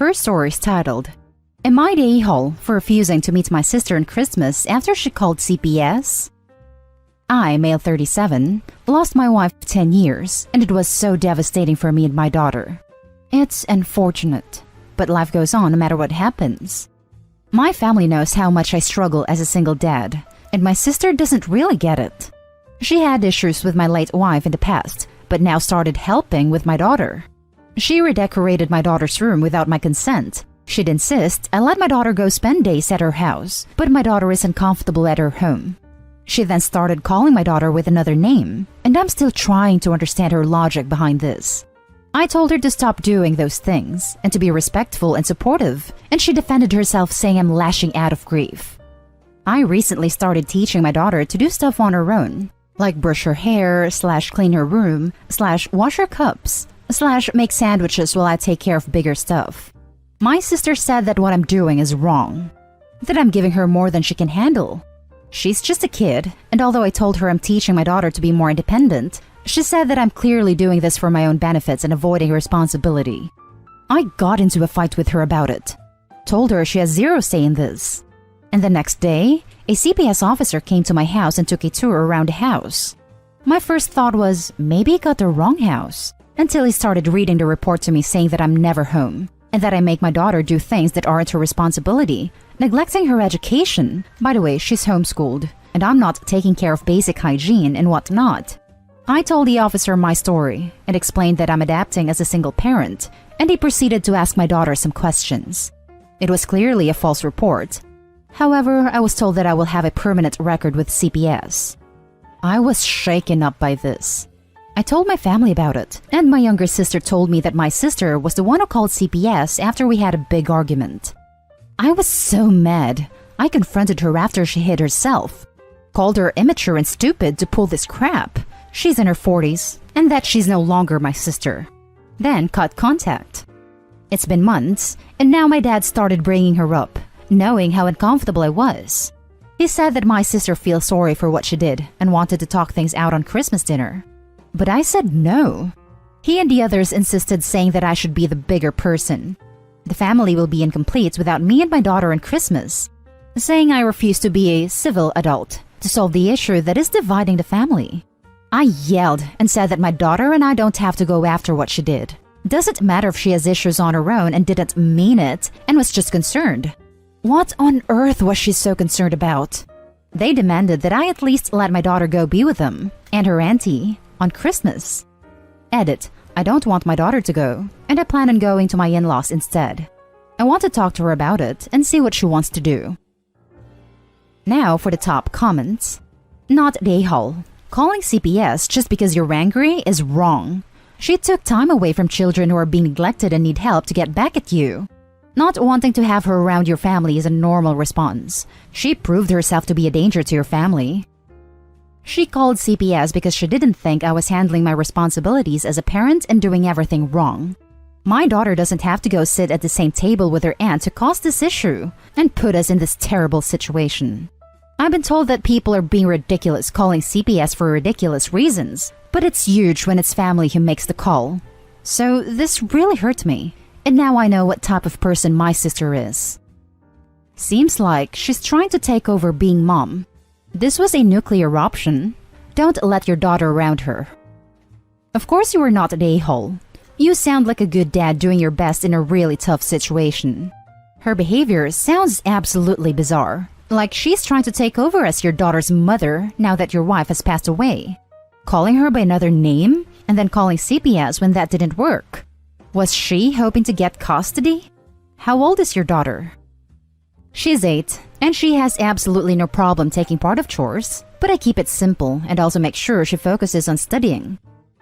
first story is titled, Am I the a-hole for refusing to meet my sister on Christmas after she called CPS? I, male 37, lost my wife 10 years, and it was so devastating for me and my daughter. It's unfortunate, but life goes on no matter what happens. My family knows how much I struggle as a single dad, and my sister doesn't really get it. She had issues with my late wife in the past, but now started helping with my daughter. She redecorated my daughter's room without my consent. She'd insist I let my daughter go spend days at her house, but my daughter isn't comfortable at her home. She then started calling my daughter with another name, and I'm still trying to understand her logic behind this. I told her to stop doing those things and to be respectful and supportive, and she defended herself saying I'm lashing out of grief. I recently started teaching my daughter to do stuff on her own, like brush her hair, /clean her room, /wash her cups, /make sandwiches while I take care of bigger stuff. My sister said that what I'm doing is wrong, that I'm giving her more than she can handle. She's just a kid, and although I told her I'm teaching my daughter to be more independent, she said that I'm clearly doing this for my own benefits and avoiding responsibility. I got into a fight with her about it, told her she has zero say in this. And the next day, a CPS officer came to my house and took a tour around the house. My first thought was, maybe he got the wrong house, until he started reading the report to me saying that I'm never home, and that I make my daughter do things that aren't her responsibility, neglecting her education. By the way, she's homeschooled, and I'm not taking care of basic hygiene and whatnot. I told the officer my story and explained that I'm adapting as a single parent, and he proceeded to ask my daughter some questions. It was clearly a false report. However, I was told that I will have a permanent record with CPS. I was shaken up by this. I told my family about it, and my younger sister told me that my sister was the one who called CPS after we had a big argument. I was so mad. I confronted her after she hid herself, called her immature and stupid to pull this crap. She's in her 40s, and that she's no longer my sister. Then cut contact. It's been months, and now my dad started bringing her up, knowing how uncomfortable I was. He said that my sister feels sorry for what she did and wanted to talk things out on Christmas dinner. But I said no. He and the others insisted, saying that I should be the bigger person. The family will be incomplete without me and my daughter on Christmas, saying I refuse to be a civil adult to solve the issue that is dividing the family. I yelled and said that my daughter and I don't have to go after what she did. Doesn't matter if she has issues on her own and didn't mean it and was just concerned. What on earth was she so concerned about? They demanded that I at least let my daughter go be with them and her auntie on Christmas. Edit, I don't want my daughter to go, and I plan on going to my in-laws instead. I want to talk to her about it and see what she wants to do. Now for the top comments. Not the a-hole. Calling CPS just because you're angry is wrong. She took time away from children who are being neglected and need help to get back at you. Not wanting to have her around your family is a normal response. She proved herself to be a danger to your family. She called CPS because she didn't think I was handling my responsibilities as a parent and doing everything wrong. My daughter doesn't have to go sit at the same table with her aunt to cause this issue and put us in this terrible situation. I've been told that people are being ridiculous calling CPS for ridiculous reasons, but it's huge when it's family who makes the call. So this really hurt me, and now I know what type of person my sister is. Seems like she's trying to take over being mom. This was a nuclear option. Don't let your daughter around her. Of course you are not an a-hole. You sound like a good dad doing your best in a really tough situation. Her behavior sounds absolutely bizarre, like she's trying to take over as your daughter's mother now that your wife has passed away. Calling her by another name and then calling CPS when that didn't work. Was she hoping to get custody? How old is your daughter? She's 8, and she has absolutely no problem taking part of chores, but I keep it simple and also make sure she focuses on studying.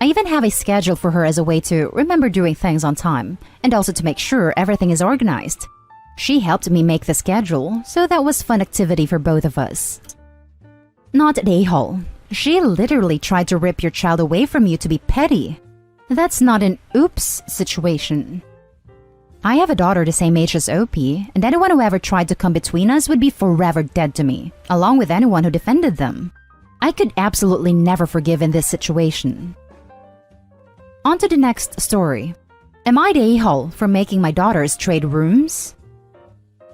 I even have a schedule for her as a way to remember doing things on time, and also to make sure everything is organized. She helped me make the schedule, so that was fun activity for both of us. Not an a-hole. She literally tried to rip your child away from you to be petty. That's not an oops situation. I have a daughter the same age as OP, and anyone who ever tried to come between us would be forever dead to me, along with anyone who defended them. I could absolutely never forgive in this situation. On to the next story. Am I the a-hole for making my daughters trade rooms?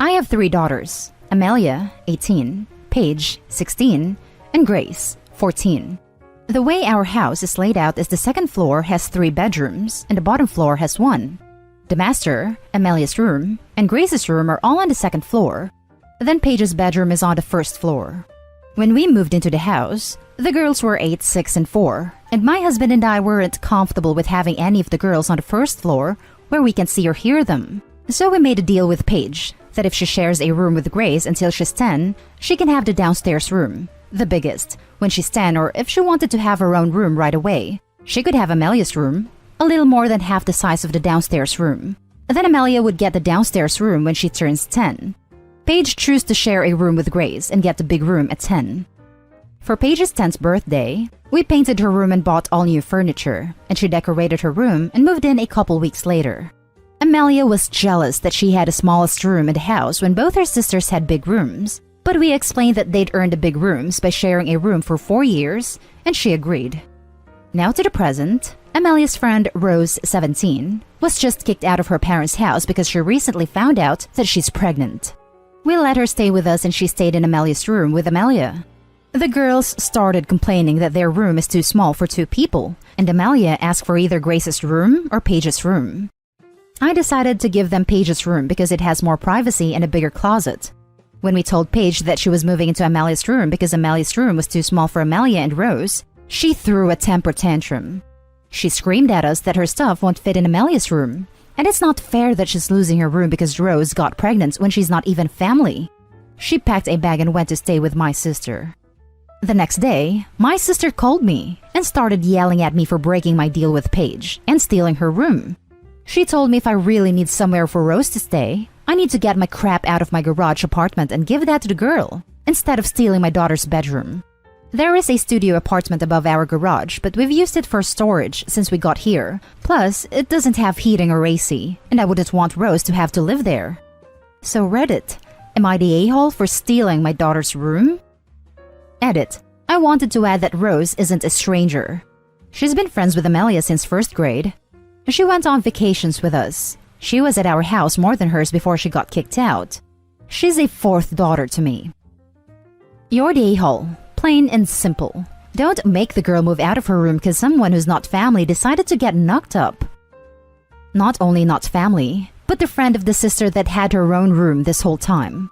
I have 3 daughters, Amelia, 18, Paige, 16, and Grace, 14. The way our house is laid out is the second floor has 3 bedrooms and the bottom floor has 1. The master, Amelia's room, and Grace's room are all on the second floor. Then Paige's bedroom is on the first floor. When we moved into the house, the girls were 8, 6, and 4, and my husband and I weren't comfortable with having any of the girls on the first floor where we can see or hear them. So we made a deal with Paige that if she shares a room with Grace until she's 10, she can have the downstairs room, the biggest, when she's 10, or if she wanted to have her own room right away, she could have Amelia's room, a little more than half the size of the downstairs room. Then Amelia would get the downstairs room when she turns 10. Paige chose to share a room with Grace and get the big room at 10. For Paige's 10th birthday, we painted her room and bought all new furniture, and she decorated her room and moved in a couple weeks later. Amelia was jealous that she had the smallest room in the house when both her sisters had big rooms, but we explained that they'd earned the big rooms by sharing a room for 4 years, and she agreed. Now to the present, Amelia's friend Rose, 17, was just kicked out of her parents' house because she recently found out that she's pregnant. We let her stay with us and she stayed in Amelia's room with Amelia. The girls started complaining that their room is too small for 2 people, and Amelia asked for either Grace's room or Paige's room. I decided to give them Paige's room because it has more privacy and a bigger closet. When we told Paige that she was moving into Amelia's room because Amelia's room was too small for Amelia and Rose, she threw a temper tantrum. She screamed at us that her stuff won't fit in Amelia's room, and it's not fair that she's losing her room because Rose got pregnant when she's not even family. She packed a bag and went to stay with my sister. The next day, my sister called me and started yelling at me for breaking my deal with Paige and stealing her room. She told me if I really need somewhere for Rose to stay, I need to get my crap out of my garage apartment and give that to the girl, instead of stealing my daughter's bedroom. There is a studio apartment above our garage, but we've used it for storage since we got here. Plus, it doesn't have heating or AC, and I wouldn't want Rose to have to live there. So Reddit, am I the a-hole for stealing my daughter's room? Edit. I wanted to add that Rose isn't a stranger. She's been friends with Amelia since 1st grade. She went on vacations with us. She was at our house more than hers before she got kicked out. She's a 4th daughter to me. You're the a-hole. Plain and simple. Don't make the girl move out of her room because someone who's not family decided to get knocked up. Not only not family, but the friend of the sister that had her own room this whole time.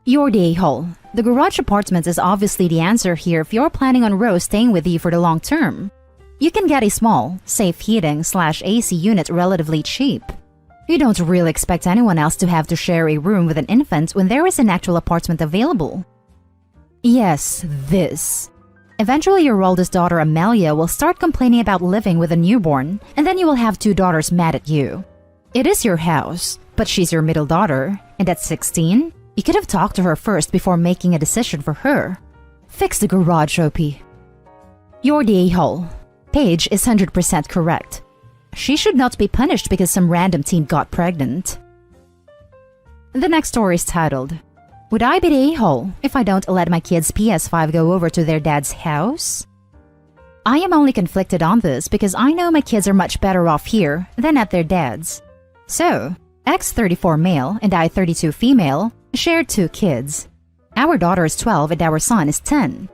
You're the a-hole. The garage apartment is obviously the answer here if you're planning on Rose staying with you for the long term. You can get a small, safe heating/AC unit relatively cheap. You don't really expect anyone else to have to share a room with an infant when there is an actual apartment available. Yes, this. Eventually your oldest daughter Amelia will start complaining about living with a newborn, and then you will have 2 daughters mad at you. It is your house, but she's your middle daughter, and at 16, you could have talked to her first before making a decision for her. Fix the garage, OP. You're the a-hole. Paige is 100% correct. She should not be punished because some random teen got pregnant. The next story is titled, Would I be the a-hole if I don't let my kids' PS5 go over to their dad's house? I am only conflicted on this because I know my kids are much better off here than at their dad's. So, X 34 male and I 32 female share 2 kids. Our daughter is 12 and our son is 10.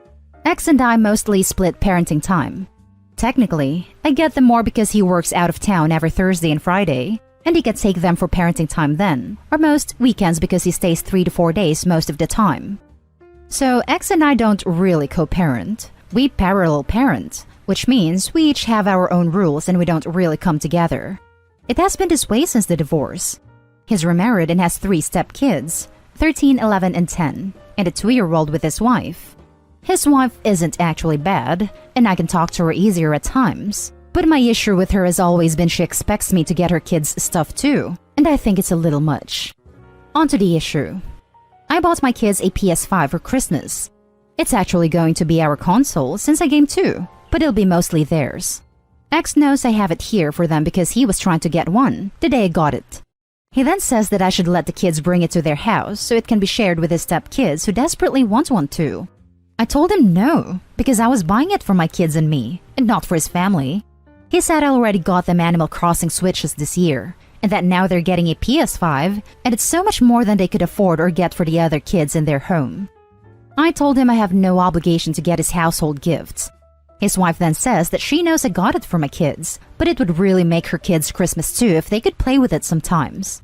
X and I mostly split parenting time. Technically, I get them more because he works out of town every Thursday and Friday, and he can take them for parenting time then, or most weekends because he stays 3 to 4 days most of the time. So X and I don't really co-parent. We parallel parent, which means we each have our own rules and we don't really come together. It has been this way since the divorce. He's remarried and has 3 step-kids, 13, 11, and 10, and a 2-year-old with his wife. His wife isn't actually bad, and I can talk to her easier at times. But my issue with her has always been she expects me to get her kids stuff too, and I think it's a little much. On to the issue. I bought my kids a PS5 for Christmas. It's actually going to be our console since I game too, but it'll be mostly theirs. X knows I have it here for them because he was trying to get one the day I got it. He then says that I should let the kids bring it to their house so it can be shared with his step-kids who desperately want one too. I told him no, because I was buying it for my kids and me, and not for his family. He said I already got them Animal Crossing Switches this year, and that now they're getting a PS5, and it's so much more than they could afford or get for the other kids in their home. I told him I have no obligation to get his household gifts. His wife then says that she knows I got it for my kids, but it would really make her kids Christmas too if they could play with it sometimes.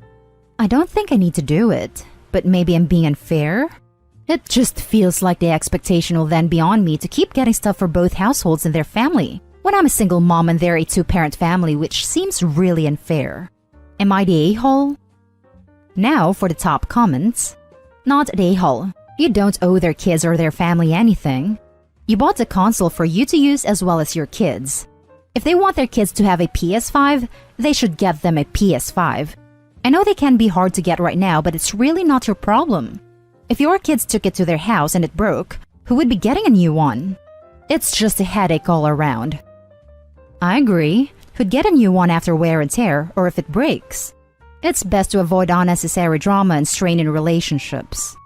I don't think I need to do it, but maybe I'm being unfair? It just feels like the expectation will then be on me to keep getting stuff for both households and their family, when I'm a single mom and they're a two-parent family, which seems really unfair. Am I the a-hole? Now for the top comments. Not the a-hole. You don't owe their kids or their family anything. You bought the console for you to use as well as your kids. If they want their kids to have a PS5, they should get them a PS5. I know they can be hard to get right now, but it's really not your problem. If your kids took it to their house and it broke, who would be getting a new one? It's just a headache all around. I agree. Who'd get a new one after wear and tear, or if it breaks? It's best to avoid unnecessary drama and strain in relationships.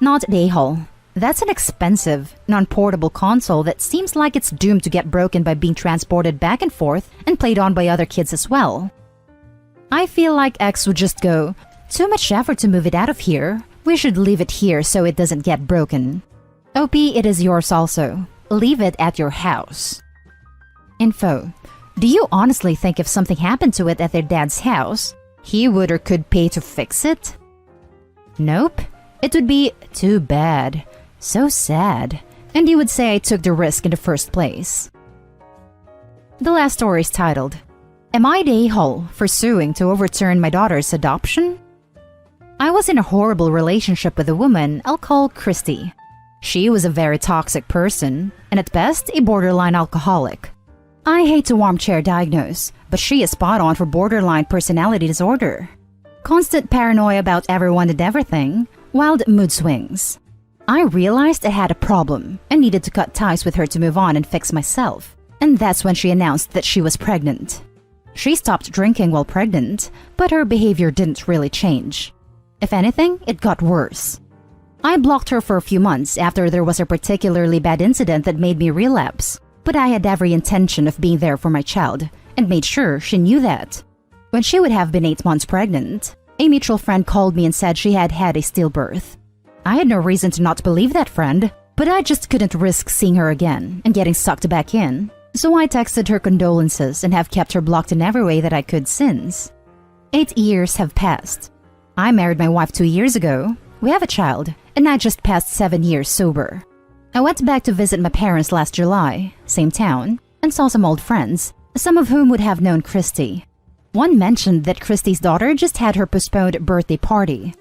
Not the a-hole. That's an expensive, non-portable console that seems like it's doomed to get broken by being transported back and forth and played on by other kids as well. I feel like X would just go, too much effort to move it out of here. We should leave it here so it doesn't get broken. OP, it is yours also. Leave it at your house. Info. Do you honestly think if something happened to it at their dad's house, he would or could pay to fix it? Nope. It would be too bad. So sad. And you would say I took the risk in the first place. The last story is titled, Am I the a-hole for suing to overturn my daughter's adoption? I was in a horrible relationship with a woman I'll call Christy. She was a very toxic person, and at best, a borderline alcoholic. I hate to armchair diagnose, but she is spot on for borderline personality disorder. Constant paranoia about everyone and everything, wild mood swings. I realized I had a problem and needed to cut ties with her to move on and fix myself. And that's when she announced that she was pregnant. She stopped drinking while pregnant, but her behavior didn't really change. If anything, it got worse. I blocked her for a few months after there was a particularly bad incident that made me relapse, but I had every intention of being there for my child and made sure she knew that. When she would have been 8 months pregnant, a mutual friend called me and said she had had a stillbirth. I had no reason to not believe that friend, but I just couldn't risk seeing her again and getting sucked back in, so I texted her condolences and have kept her blocked in every way that I could since. 8 years have passed. I married my wife 2 years ago, we have a child, and I just passed 7 years sober. I went back to visit my parents last July, same town, and saw some old friends, some of whom would have known Christy. One mentioned that Christy's daughter just had her postponed birthday party.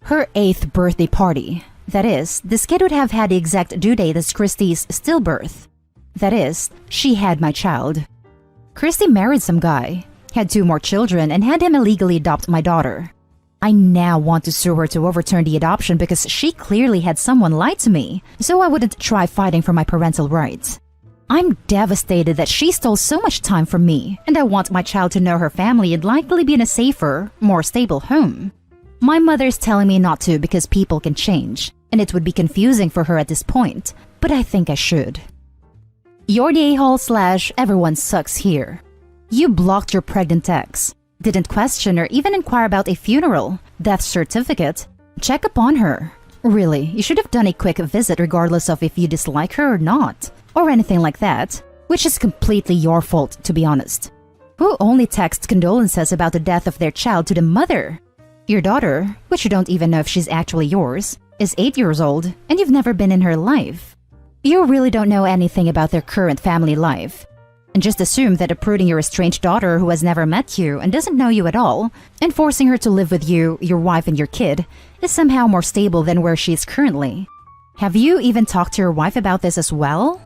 Her 8th birthday party. That is, this kid would have had the exact due date as Christy's stillbirth. That is, she had my child. Christy married some guy, had 2 more children, and had him illegally adopt my daughter. I now want to sue her to overturn the adoption because she clearly had someone lie to me, so I wouldn't try fighting for my parental rights. I'm devastated that she stole so much time from me, and I want my child to know her family would likely be in a safer, more stable home. My mother's telling me not to because people can change, and it would be confusing for her at this point, but I think I should. You're the a-hole / everyone sucks here. You blocked your pregnant ex. Didn't question or even inquire about a funeral, death certificate. Check up on her. Really, you should have done a quick visit regardless of if you dislike her or not, or anything like that, which is completely your fault, to be honest. Who only texts condolences about the death of their child to the mother? Your daughter, which you don't even know if she's actually yours, is 8 years old, and you've never been in her life. You really don't know anything about their current family life. And just assume that uprooting your estranged daughter who has never met you and doesn't know you at all, and forcing her to live with you, your wife, and your kid, is somehow more stable than where she is currently. Have you even talked to your wife about this as well?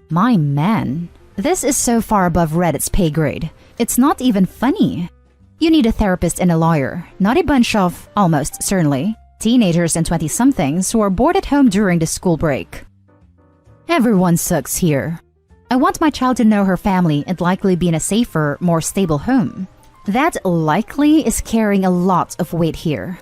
My man, this is so far above Reddit's pay grade. It's not even funny. You need a therapist and a lawyer, not a bunch of, almost certainly, teenagers and 20-somethings who are bored at home during the school break. Everyone sucks here. I want my child to know her family and likely be in a safer, more stable home. That likely is carrying a lot of weight here.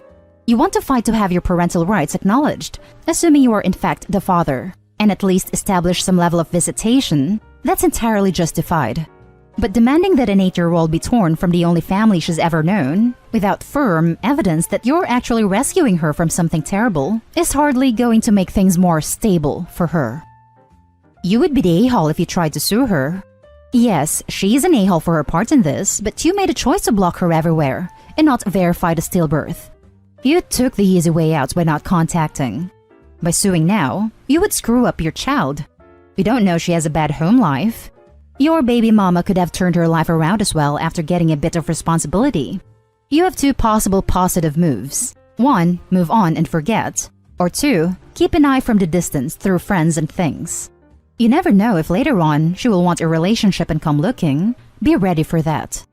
You want to fight to have your parental rights acknowledged, assuming you are in fact the father, and at least establish some level of visitation. That's entirely justified. But demanding that an 8-year-old be torn from the only family she's ever known, without firm evidence that you're actually rescuing her from something terrible, is hardly going to make things more stable for her. You would be the a-hole if you tried to sue her. Yes, she's an a-hole for her part in this, but you made a choice to block her everywhere and not verify the stillbirth. You took the easy way out by not contacting. By suing now, you would screw up your child. You don't know she has a bad home life. Your baby mama could have turned her life around as well after getting a bit of responsibility. You have 2 possible positive moves. 1, move on and forget. Or 2, keep an eye from the distance through friends and things. You never know if later on she will want a relationship and come looking. Be ready for that.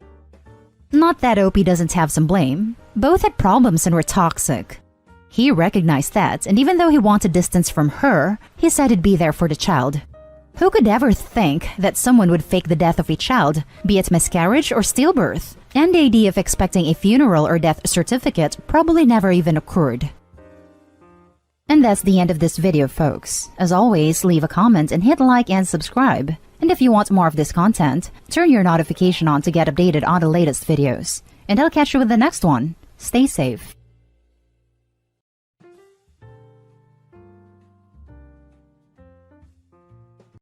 Not that OP doesn't have some blame. Both had problems and were toxic. He recognized that, and even though he wanted distance from her, he said he'd be there for the child. Who could ever think that someone would fake the death of a child, be it miscarriage or stillbirth? And the idea of expecting a funeral or death certificate probably never even occurred. And that's the end of this video, folks. As always, leave a comment and hit like and subscribe. And if you want more of this content, turn your notification on to get updated on the latest videos. And I'll catch you with the next one. Stay safe.